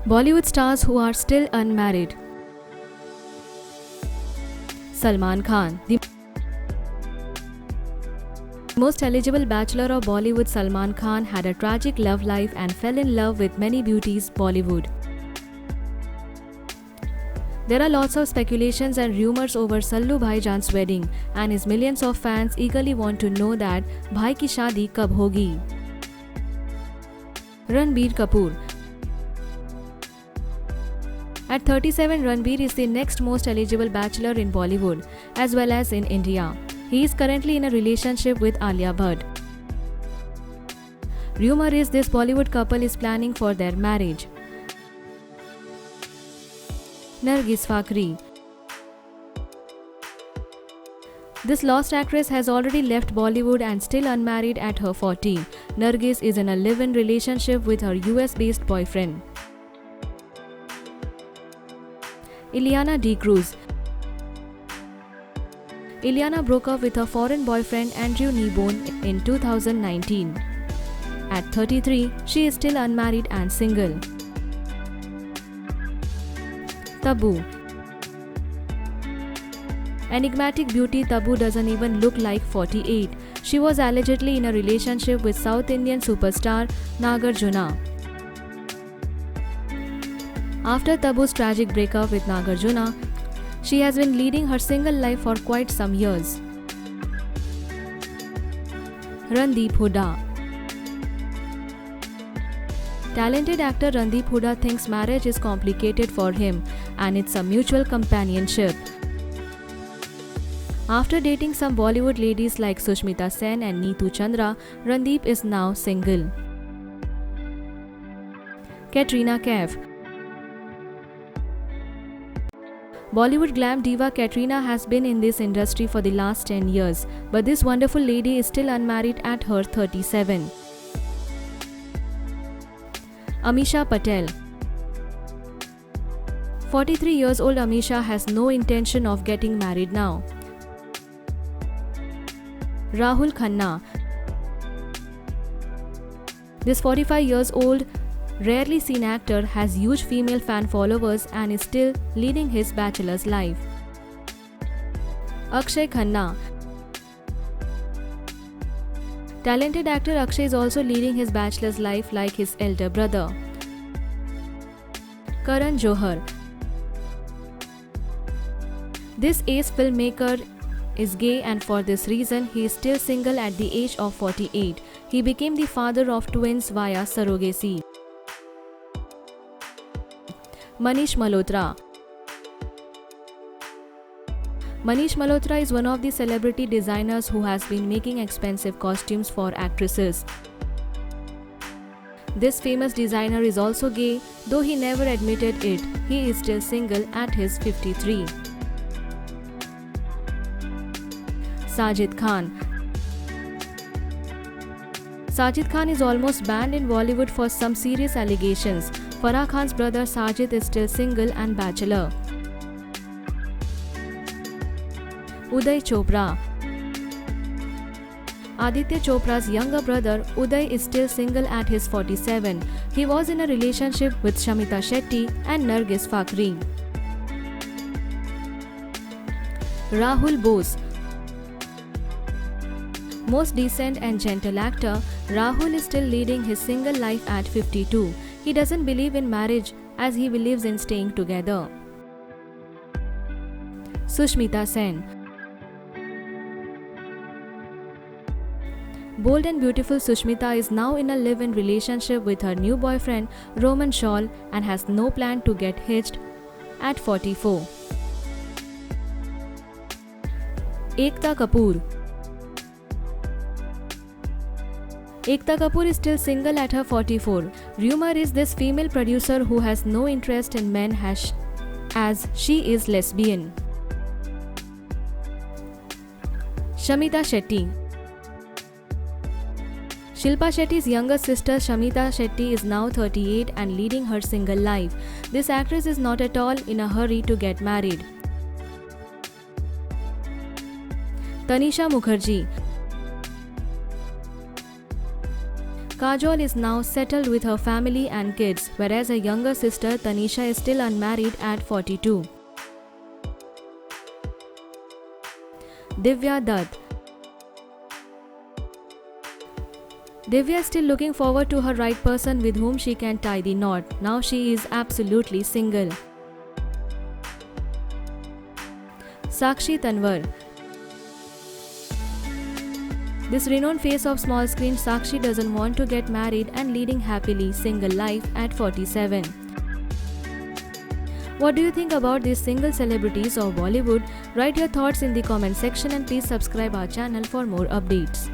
Bollywood stars who are still unmarried. Salman Khan. The most eligible bachelor of Bollywood, Salman Khan, had a tragic love life and fell in love with many beauties Bollywood. There are lots of speculations and rumors over Sallu Bhaijaan's wedding, and his millions of fans eagerly want to know that Bhai ki shaadi kab hogi. Ranbir Kapoor. At 37, Ranbir is the next most eligible bachelor in Bollywood, as well as in India. He is currently in a relationship with Alia Bhatt. Rumor is this Bollywood couple is planning for their marriage. Nargis Fakhri. This lost actress has already left Bollywood and still unmarried at her 40. Nargis is in a live-in relationship with her US-based boyfriend. Ileana D'Cruz. Ileana broke up with her foreign boyfriend Andrew Kneebone in 2019. At 33, she is still unmarried and single. Tabu. Enigmatic beauty Tabu doesn't even look like 48. She was allegedly in a relationship with South Indian superstar Nagarjuna. After Tabu's tragic breakup with Nagarjuna, she has been leading her single life for quite some years. Randeep Hooda. Talented actor Randeep Hooda thinks marriage is complicated for him and it's a mutual companionship. After dating some Bollywood ladies like Sushmita Sen and Neetu Chandra, Randeep is now single. Katrina Kaif. Bollywood glam diva Katrina has been in this industry for the last 10 years, but this wonderful lady is still unmarried at her 37. Amisha Patel. 43 years old Amisha has no intention of getting married now. Rahul Khanna. This 45 years old, rarely seen actor has huge female fan followers and is still leading his bachelor's life. Akshay Khanna. Talented actor Akshay is also leading his bachelor's life like his elder brother. Karan Johar. This ace filmmaker is gay and for this reason he is still single at the age of 48. He became the father of twins via surrogacy. Manish Malhotra. Manish Malhotra is one of the celebrity designers who has been making expensive costumes for actresses. This famous designer is also gay, though he never admitted it. He is still single at his 53. Sajid Khan. Sajid Khan is almost banned in Bollywood for some serious allegations. Farah Khan's brother Sajid is still single and bachelor. Uday Chopra. Aditya Chopra's younger brother Uday is still single at his 47. He was in a relationship with Shamita Shetty and Nargis Fakhri. Rahul Bose. Most decent and gentle actor, Rahul is still leading his single life at 52. He doesn't believe in marriage as he believes in staying together. Sushmita Sen. Bold and beautiful Sushmita is now in a live-in relationship with her new boyfriend Roman Shaul and has no plan to get hitched at 44. Ekta Kapoor. Ekta Kapoor is still single at her 44. Rumor is this female producer who has no interest in men as she is lesbian. Shamita Shetty. Shilpa Shetty's younger sister Shamita Shetty is now 38 and leading her single life. This actress is not at all in a hurry to get married. Tanisha Mukherjee. Kajol is now settled with her family and kids, whereas her younger sister Tanisha is still unmarried at 42. Divya Dutt. Divya is still looking forward to her right person with whom she can tie the knot. Now she is absolutely single. Sakshi Tanwar. This renowned face of small screen Sakshi doesn't want to get married and leading happily single life at 47. What do you think about these single celebrities of Bollywood? Write your thoughts in the comment section and please subscribe our channel for more updates.